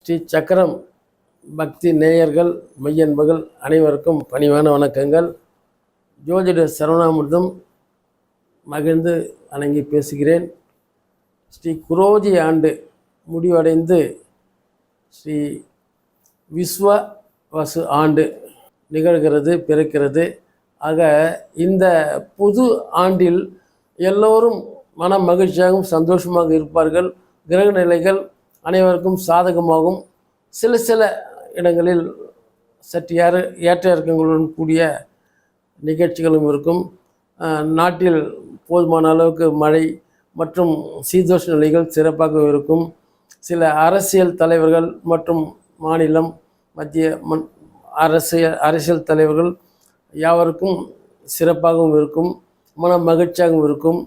ஸ்ரீ சக்கரம் பக்தி நேயர்கள் மெய்யன்பர்கள் அனைவருக்கும் பணிவான வணக்கங்கள். ஜோதிட சரவணாமிர்தம் மகிழ்ந்து வணங்கி பேசுகிறேன். ஸ்ரீ குரோதி ஆண்டு முடிவடைந்து ஸ்ரீ விஸ்வவசு ஆண்டு நிகழ்கிறது, பிறக்கிறது. ஆக இந்த புது ஆண்டில் எல்லோரும் மன மகிழ்ச்சியாகவும் சந்தோஷமாக இருப்பார்கள். கிரக நிலைகள் அனைவருக்கும் சாதகமாகும். சில இடங்களில் சற்று ஏற்ற இறக்கங்களுடன் கூடிய நிகழ்ச்சிகளும் இருக்கும். நாட்டில் போதுமான அளவுக்கு மழை மற்றும் சீதோஷ நிலைகள் சிறப்பாக இருக்கும். சில அரசியல் தலைவர்கள் மற்றும் மாநிலம் மத்திய அரசியல் தலைவர்கள் யாவருக்கும் சிறப்பாகவும் இருக்கும், மன மகிழ்ச்சியாகவும் இருக்கும்.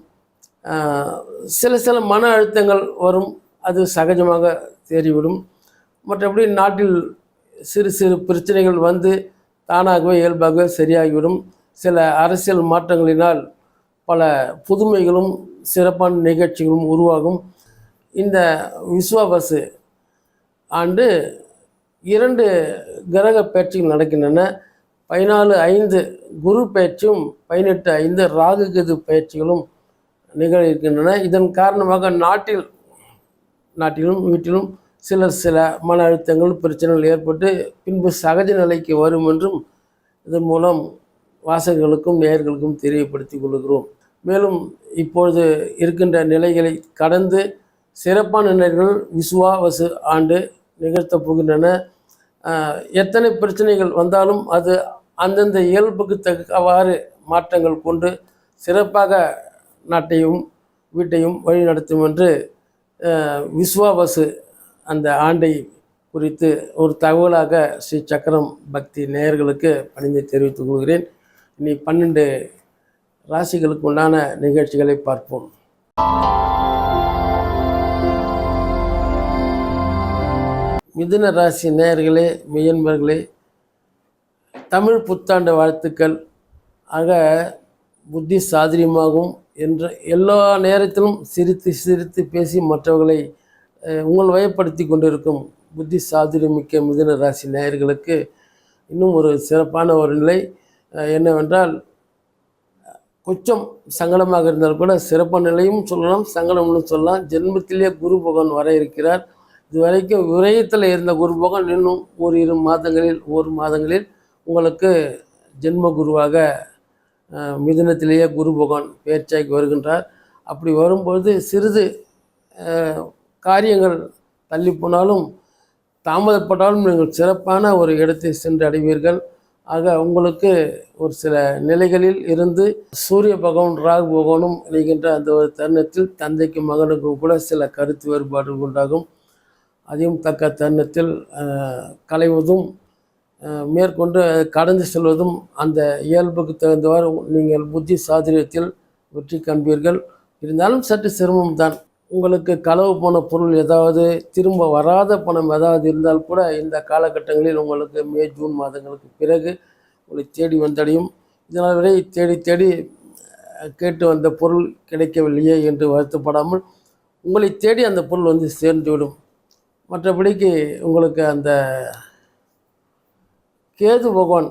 சில மன அழுத்தங்கள் வரும், அது சகஜமாக தேறிவிடும். மற்றபடி நாட்டில் சிறு பிரச்சனைகள் வந்து தானாகவே இயல்பாகவே சரியாகிவிடும். சில அரசியல் மாற்றங்களினால் பல புதுமைகளும் சிறப்பான நிகழ்ச்சிகளும் உருவாகும். இந்த விஸ்வவசு ஆண்டு 2 கிரக பயிற்சிகள் நடக்கின்றன. 14/5 குரு பயிற்சியும் 18/5 ராகு கேது பயிற்சிகளும் நிகழ இருக்கின்றன. இதன் காரணமாக நாட்டிலும் வீட்டிலும் சில மன அழுத்தங்கள் பிரச்சனைகள் ஏற்பட்டு பின்பு சகஜ நிலைக்கு வரும் என்றும் இதன் மூலம் வாசகர்களுக்கும் நேயர்களுக்கும் தெரியப்படுத்திக் கொள்கிறோம். மேலும் இப்பொழுது இருக்கின்ற நிலைகளை கடந்து சிறப்பான நிலைகள் விஸ்வவசு ஆண்டு நிகழ்த்தப் போகின்றன. எத்தனை பிரச்சனைகள் வந்தாலும் அது அந்தந்த இயல்புக்கு தக்கவாறு மாற்றங்கள் கொண்டு சிறப்பாக நாட்டையும் வீட்டையும் வழிநடத்தும் என்று விஸ்வவசு அந்த ஆண்டை குறித்து ஒரு தகவலாக ஸ்ரீ சக்கரம் பக்தி நேயர்களுக்கு பணிந்து தெரிவித்துக் கொள்கிறேன். இனி 12 ராசிகளுக்கு உண்டான நிகழ்ச்சிகளை பார்ப்போம். மிதுன ராசி நேயர்களே, மெய்யன்பர்களே, தமிழ் புத்தாண்டு வாழ்த்துக்கள். ஆக புத்தி சாதுரியமாகவும் என்ற எல்லா நேரத்திலும் சிரித்து பேசி மற்றவர்களை உங்கள் வயப்படுத்தி கொண்டிருக்கும் புத்தி சாதுரியமிக்க மிதுன ராசி நேயர்களுக்கு இன்னும் ஒரு சிறப்பான ஒரு நிலை என்னவென்றால், கொஞ்சம் சங்கடமாக இருந்தால் கூட சிறப்பான நிலையும் சொல்லலாம், சங்கடம்னு சொல்லலாம். ஜென்மத்திலே குரு பகவான் வர இருக்கிறார். இதுவரைக்கும் விரயத்தில் இருந்த குரு பகவான் இன்னும் ஒரு மாதங்களில் உங்களுக்கு ஜென்ம குருவாக மிதுனத்திலேயே குரு பகவான் பெயர்ச்சியாகி வருகின்றார். அப்படி வரும்போது சிறிது காரியங்கள் தள்ளி போனாலும் தாமதப்பட்டாலும் நீங்கள் சிறப்பான ஒரு இடத்தை சென்று அடைவீர்கள். ஆக உங்களுக்கு ஒரு சில நிலைகளில் இருந்து சூரிய பகவான் ராகு பகவானும் இணைகின்ற அந்த ஒரு தருணத்தில் தந்தைக்கும் மகனுக்கும் கூட சில கருத்து வேறுபாடுகள் உண்டாகும். அதையும் தக்க தருணத்தில் களைவதும் மேற்கொண்டு கடந்து செல்வதும் அந்த இயல்புக்கு தகுந்தவாறு நீங்கள் புத்தி சாதுரியத்தில் வெற்றி காண்பீர்கள். இருந்தாலும் சற்று சிரமம் தான். உங்களுக்கு களவு போன பொருள் ஏதாவது, திரும்ப வராத பணம் ஏதாவது இருந்தால் கூட இந்த காலகட்டங்களில் உங்களுக்கு மே ஜூன் மாதங்களுக்கு பிறகு உங்களை தேடி வந்தடையும். இதனால் வரை தேடி கேட்டு வந்த பொருள் கிடைக்கவில்லையே என்று வருத்தப்படாமல் உங்களை தேடி அந்த பொருள் வந்து சேர்ந்துவிடும். மற்றபடிக்கு உங்களுக்கு அந்த கேது பகவான்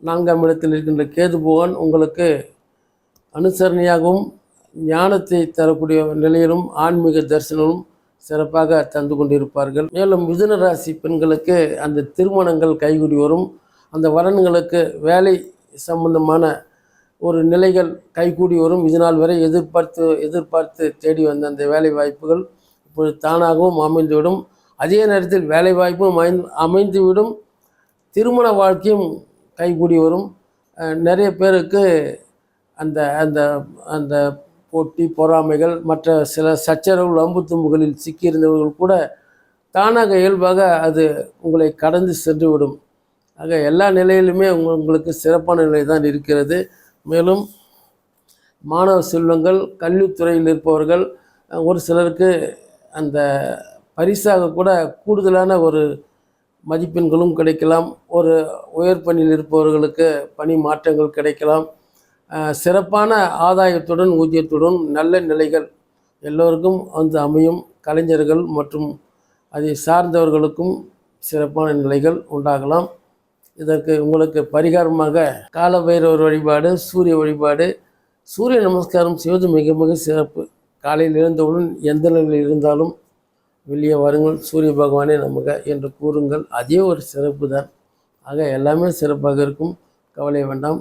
4ஆம் இடத்தில் இருக்கின்ற கேது பகவான் உங்களுக்கு அனுசரணையாகவும் ஞானத்தை தரக்கூடிய நிலையிலும் ஆன்மீக தரிசனமும் சிறப்பாக தந்து கொண்டிருப்பார்கள். மேலும் மிதுன ராசி பெண்களுக்கு அந்த திருமணங்கள் கைகூடி வரும். அந்த வரன்களுக்கு வேலை சம்பந்தமான ஒரு நிலைகள் கைகூடி வரும். இதனால் வரை எதிர்பார்த்து தேடி வந்த அந்த வேலை வாய்ப்புகள் இப்பொழுது தானாகவும் அமைந்துவிடும். அதே நேரத்தில் வேலை வாய்ப்பும் அமைந்துவிடும். திருமண வாழ்க்கையும் கைகூடி வரும். நிறைய பேருக்கு அந்த அந்த அந்த போட்டி பொறாமைகள் மற்ற சில சச்சரவுகள் அம்பு தும்புகளில் சிக்கியிருந்தவர்கள் கூட தானாக இயல்பாக அது உங்களை கடந்து சென்றுவிடும். ஆக எல்லா நிலையிலுமே உங்களுக்கு சிறப்பான நிலை தான் இருக்கிறது. மேலும் மாணவ செல்வங்கள், கல்வித்துறையில் இருப்பவர்கள் ஒரு சிலருக்கு அந்த பரிசாக கூட கூடுதலான ஒரு மதிப்பெண்களும் கிடைக்கலாம். ஒரு உயர் பணியில் இருப்பவர்களுக்கு பணி மாற்றங்கள் கிடைக்கலாம். சிறப்பான ஆதாயத்துடன் ஊதியத்துடன் நல்ல நிலைகள் எல்லோருக்கும் வந்து அமையும். கலைஞர்கள் மற்றும் அதை சார்ந்தவர்களுக்கும் சிறப்பான நிலைகள் உண்டாகலாம். இதற்கு உங்களுக்கு பரிகாரமாக கால பைரவர் வழிபாடு, சூரிய வழிபாடு, சூரிய நமஸ்காரம் செய்வது மிக மிக சிறப்பு. காலையில் எழுந்தவுடன் எந்த நிலையில் இருந்தாலும் வெளியே வாருங்கள், சூரிய பகவானே நமக என்று கூறுங்கள். அதே ஒரு சிறப்பு தான். ஆக எல்லாமே சிறப்பாக இருக்கும், கவலை வேண்டாம்.